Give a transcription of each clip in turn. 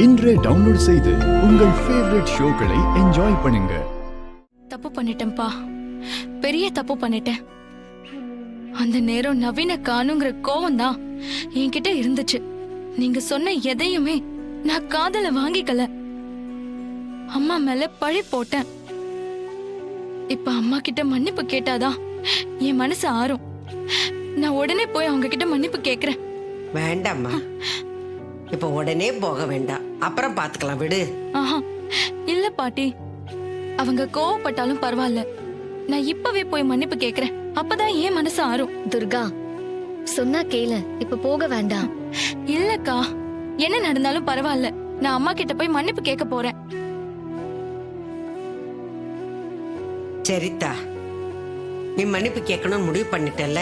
இன்றே டவுன்லோட் செய்து உங்கள் ஃபேவரட் ஷோக்களை என்ஜாய் பண்ணுங்க. தப்பு பண்ணிட்டேன்பா, பெரிய தப்பு பண்ணிட்டேன். அந்த நேரம் நவீன காணுங்கிற கோவம் தான் என்கிட்ட இருந்துச்சு. நீங்க சொன்ன எதையுமே நான் காதல வாங்கிக்கல. அம்மா மேல பழி போட்டேன். இப்ப அம்மா கிட்ட மன்னிப்பு கேட்டாதான் என் மனசு ஆறும். நான் உடனே போய் அவங்க கிட்ட மன்னிப்பு கேக்குறேன். வேண்டாம்மா, இப்ப உடனே போக வேண்டாம், அப்புறம் பாத்துக்கலாம், விடு. ஆஹா, இல்ல பாட்டி, அவங்க கோவப்பட்டாலும் பரவாயில்ல, நான் இப்பவே போய் மன்னிப்பு கேக்குறேன். அப்பதான் என் மனசு ஆறும். துர்கா, சொன்னா கேளு, இப்ப போக வேண்டாம். இல்லக்கா, என்ன நடந்தாலும் பரவாயில்ல, நான் அம்மா கிட்ட போய் மன்னிப்பு கேட்க போறேன். சரித்தா, நீ மன்னிப்பு கேட்கணும்னு முடிவு பண்ணிட்டல.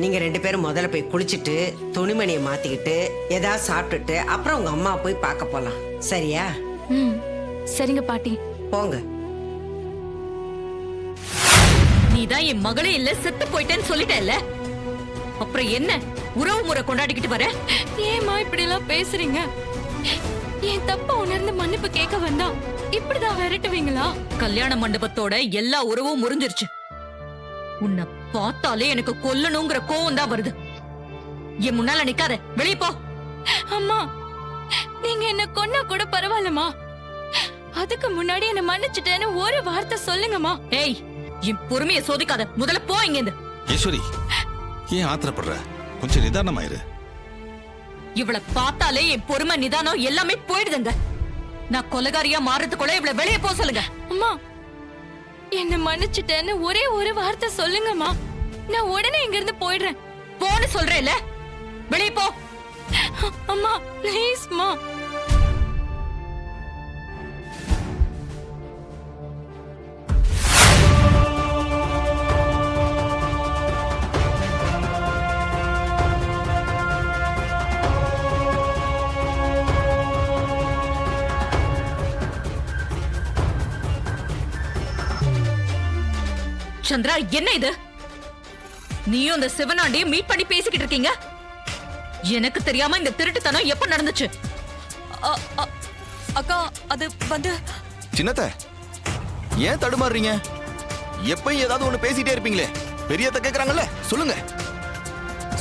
நீங்க 2 பேரும் முதல்ல போய் குளிச்சுட்டு துணிமணியை மாத்திக்கிட்டு ஏதாவது சாப்பிட்டுட்டு அப்புறம் உங்க அம்மா போய் பார்க்க போலாம். சரியா? சரிங்க பாட்டி, போங்க. நீதான் என் மகளே இல்ல, செத்து போயிட்டேன்னு சொல்லிட்டேல்ல, அப்புறம் என்ன உறவு முறை கொண்டாடிக்கிட்டு வர? ஏமா இப்படி எல்லாம் பேசுறீங்க? என் தப்ப உணர்ந்து மன்னிப்பு கேட்க வந்தா இப்படிதான் விரட்டுவீங்களா? கல்யாண மண்டபத்தோட எல்லா உறவும் முறிஞ்சிருச்சு. உன்னை பார்த்தாலே எனக்கு கொல்லணுங்கிற கோவம் தான் வருது. என் முன்னால நிக்காத, வெளியே போ. அம்மா, நீங்க என்ன கொன்னா கூட பரவாயில்லமா, அதுக்கு முன்னாடி என்ன மன்னிச்சுட்டேன்னு ஒரு வார்த்தை சொல்லுங்கம்மா. ஏய், என் பொறுமையை சோதிக்காத, முதல்ல போ இங்க. ஈஸ்வரி, ஏன் ஆத்திரப்படுற? கொஞ்சம் நிதானமாயிரு. இவளை பார்த்தாலே என் பொறுமை நிதானம் எல்லாமே போயிடுதுங்க. நான் கொலைகாரியா மாறதுக்குள்ள இவளை வெளியே போ சொல்லுங்க. அம்மா, என்ன மன்னிச்சுட்டேன்னு ஒரே ஒரு வார்த்தை சொல்லுங்கம்மா, நான் உடனே இங்க இருந்து போயிடுறேன். போன்னு சொல்றேன்ல, வெளியே போ. அம்மா ப்ளீஸ்மா. சந்திரா, என்ன இது? நீயும் அந்த சிவனாண்டியும் மீட் பண்ணி பேசிக்கிட்டு இருக்கீங்க. எனக்கு தெரியாம இந்த திருட்டுத்தனம் எப்ப நடந்துச்சு? அக்கா, அது வந்து சின்னத்த, ஏன் தடுமாறுறீங்க? எப்பயும் ஏதாவது ஒண்ணு பேசிட்டே இருப்பீங்களே, பெரியத்த கேக்குறாங்கல்ல, சொல்லுங்க.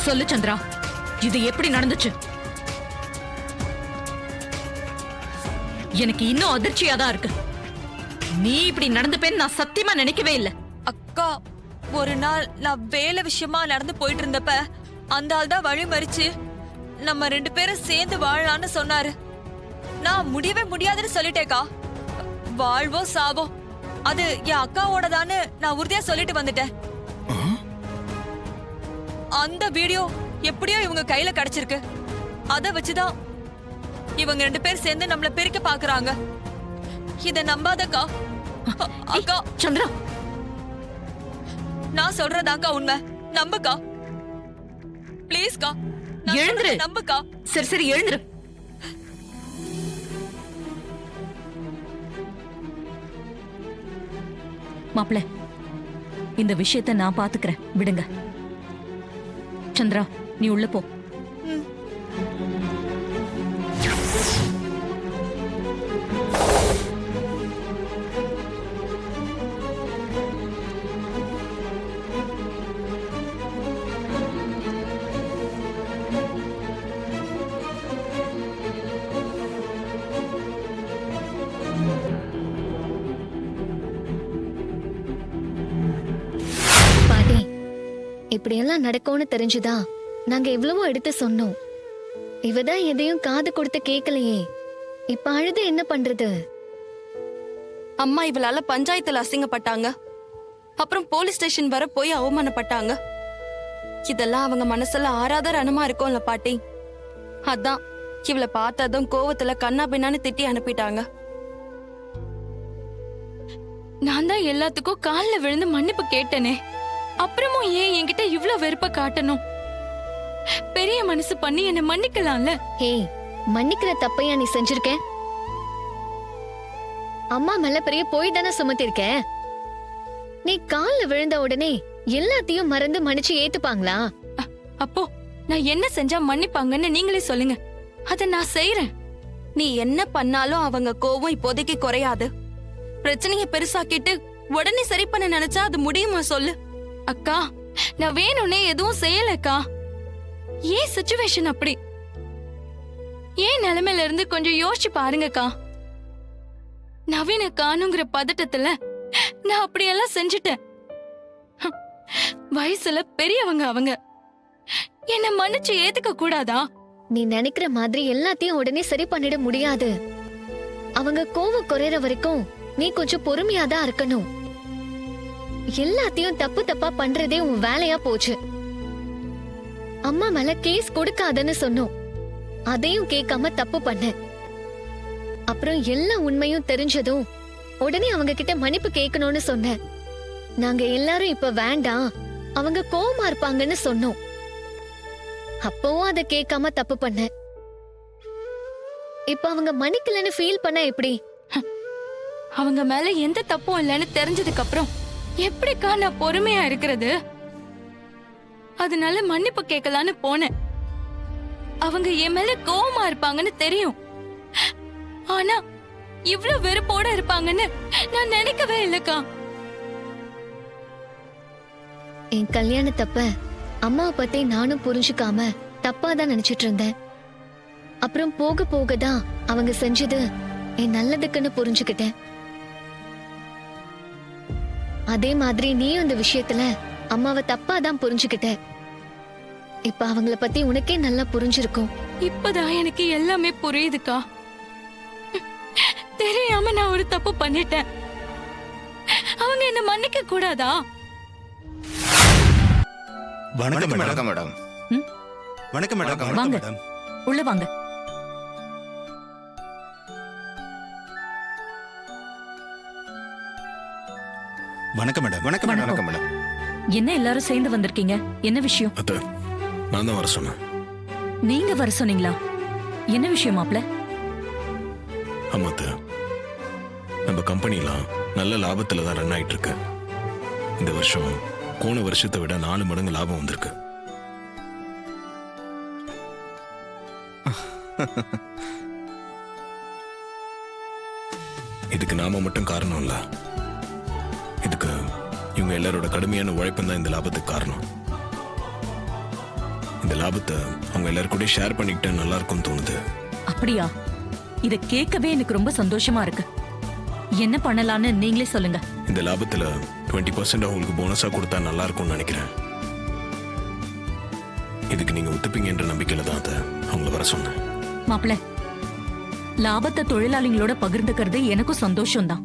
சொல்லு சந்திரா, இது எப்படி நடந்துச்சு? எனக்கு இன்னும் அதிர்ச்சியா தான் இருக்கு. நீ இப்படி நடந்துப்பேன்னு நான் சத்தியமா நினைக்கவே இல்லை. அக்கா, ஒரு நாள் நான் வேலை விஷயமா நடந்து போயிட்டு இருந்தப்ப அந்த ஆள் தான் வழி மறிச்சு நம்ம 2 பேரும் சேர்ந்து வாழலான்னு சொன்னாரு. நான் முடியவே முடியாதுன்னு சொல்லிட்டேக்கா. வாழ்வோ சாவோ அது என் அக்காவோடதான்னு நான் உறுதியா சொல்லிட்டு வந்துட்டேன். அந்த வீடியோ எப்படியோ இவங்க கையில கிடைச்சிருக்கு. அத வச்சுதான் இவங்க 2 பேர் சேர்ந்து நம்மள பிரிக்க பாக்குறாங்க. இத நம்பாதக்கா. அக்கா, சந்திரா, நான் சொல்றதாக்கா உண்மை, நம்புக்கா. ப்ளீஸ்க்கா, எழுந்துரு. நம்புக்கா. சரி சரி, எழுந்துரு. மாப்பிள்ள, இந்த விஷயத்தை நான் பாத்துக்கிறேன், விடுங்க. சந்திரா, நீ உள்ள போ. பாட்டி, இப்படியெல்லாம் நடக்கும்னு தெரிஞ்சுதான் நாங்க எவ்வளவோ எடுத்து சொன்னோம். இவதான் எதையும் காது கொடுத்து கேட்கலையே. இப்ப அழுது என்ன பண்றது? அம்மா இவளால பஞ்சாயத்துல அசிங்கப்பட்டாங்க, அப்புறம் போலீஸ் ஸ்டேஷன் வர போய் அவமானப்பட்டாங்க. இதெல்லாம் அவங்க மனசுல ஆறாத ரணமா இருக்கும்ல பாட்டி. அதான் இவளை பார்த்ததும் கோவத்துல கண்ணா பின்னான்னு திட்டி அனுப்பிட்டாங்க. நான் தான் எல்லாத்துக்கும் காலில் விழுந்து மன்னிப்பு கேட்டனே, அப்புறமும் ஏன் என்கிட்ட இவ்ளோ வெறுப்ப காட்டணும்? பெரிய மனசு பண்ணி என்ன மன்னிக்கலாம்ல. ஹே, மன்னிக்கிற தப்பையா நீ செஞ்சிருக்க? அம்மா மேல பெரிய போய் தானே சுமத்திருக்க. நீ கால்ல விழுந்த உடனே எல்லாத்தையும் மறந்து மன்னிச்சு ஏத்துப்பாங்களா? அப்போ நான் என்ன செஞ்சா மன்னிப்பாங்கன்னு நீங்களே சொல்லுங்க, அத நான் செய்யறேன். நீ என்ன பண்ணாலும் அவங்க கோவம் இப்போதைக்கு குறையாது. பிரச்சனைய பெருசாக்கிட்டு உடனே சரி பண்ண நினைச்சா அது முடியுமா சொல்லு? அக்கா, நான் வேணும்னே எதுவும் செய்யலக்கா. ஏன் சிச்சுவேஷன் அப்படி? ஏன் நிலைமையில இருந்து கொஞ்சம் யோசிச்சு பாருங்கக்கா. நவீன காணுங்கிற பதட்டத்துல நான் அப்படியெல்லாம் செஞ்சுட்டேன். வயசுல பெரியவங்க அவங்க. என்ன மன்னிச்சு ஏத்துக்க கூடாதா? நீ நினைக்கிற மாதிரி எல்லாத்தையும் உடனே சரி பண்ணிட முடியாது. அவங்க கோவம் குறையற வரைக்கும் நீ கொஞ்சம் பொறுமையாதான் இருக்கணும். எல்லாத்தையும் தப்பு தப்பா பண்றதே உன் வேலையா போச்சு. அம்மா மேல கேஸ் கொடுக்காதன்னு சொன்னோம், அதையும் கேட்காம தப்பு பண்ண. அப்புறம் எல்லா உண்மையும் தெரிஞ்சதும் உடனே அவங்க கிட்ட மன்னிப்பு கேட்கணும்னு சொன்ன. நாங்க எல்லாரும் இப்ப வேண்டாம், அவங்க கோவமா இருப்பாங்கன்னு சொன்னோம். அப்பவும் அதை கேட்காம தப்பு பண்ண. இப்ப அவங்க மன்னிக்கலன்னு ஃபீல் பண்ண எப்படி? அவங்க மேல எந்த தப்பும் இல்லைன்னு தெரிஞ்சதுக்கு அப்புறம் எப்படிக்கா நான் பொறுமையா இருக்கிறது? அதனால மன்னிப்பு கேட்கலான்னு போனேன். அவங்க என் மேல கோவமா இருப்பாங்கன்னு தெரியும். ஆனா இவ்ளோ வெறுப்போட இருப்பாங்கன்னு நான் நினைக்கவே இல்லக்கா. என் கல்யாணத்தப்ப அம்மாவை பத்தி நானும் புரிஞ்சுக்காம தப்பாதான் நினைச்சிட்டு இருந்தேன். அப்புறம் போக போகதான் அவங்க செஞ்சது என் நல்லதுக்குன்னு புரிஞ்சுக்கிட்டேன். அதே மாதிரி நீயும் இந்த விஷயத்துல அம்மாவை தப்பாதான் புரிஞ்சுக்கிட்ட. இப்ப அவங்கள பத்தி உனக்கே நல்லா புரிஞ்சிருக்கும். இப்பதான் எனக்கு எல்லாமே புரியுதுக்கா. தெரியாம நான் ஒரு தப்பு பண்ணிட்டேன். அவங்க என்ன மன்னிக்க கூடாதா? வணக்கம் மேடம். வணக்கம் மேடம். வணக்கம் மேடம். வாங்க. வணக்கம் மேடம். உள்ள வாங்க. வணக்கம் மேடம். வணக்கம் மேடம். வணக்கம் மேடம். என்ன எல்லாரும் சேர்ந்து வந்திருக்கீங்க? என்ன விஷயம்? அத்தை, நான் தான் வர சொன்னேன். நீங்க வர சொன்னீங்களா? என்ன விஷயம் மாப்ள? ஆமா அத்தை, நம்ம கம்பெனிலாம் நல்ல லாபத்துல தான் ரன் ஆயிட்டு இருக்கு. இந்த வருஷம் போன வருஷத்தை விட 4 மடங்கு லாபம் வந்திருக்கு. இதுக்கு நாம மட்டும் காரணம் இல்ல, இதுக்கு இவங்க எல்லாரோட கடுமையான உழைப்பும் தான் இந்த லாபத்துக்கு காரணம். இந்த லாபத்தை அவங்க எல்லாரும் கூட ஷேர் பண்ணிக்கிட்டா நல்லா இருக்கும்னு தோணுது. அப்படியா? இத கேட்கவே எனக்கு ரொம்ப சந்தோஷமா இருக்கு. என்ன பண்ணலாம்னு நீங்களே சொல்லுங்க. இந்த லாபத்துல 20% அவங்களுக்கு போனஸா கொடுத்தா நல்லா இருக்கும்னு நினைக்கிறேன். இதுக்கு நீங்க ஒத்துப்பீங்கன்ற நம்பிக்கையில தான் அதை அவங்கள வர சொன்னேன். மாப்ள, லாபத்தை தொழிலாளிகளோட பகிர்ந்துக்கிறது எனக்கும் சந்தோஷம்தான்.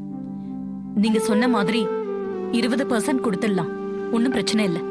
நீங்க சொன்ன மாதிரி 20% கொடுத்துடலாம், ஒன்னும் பிரச்சனை இல்லை.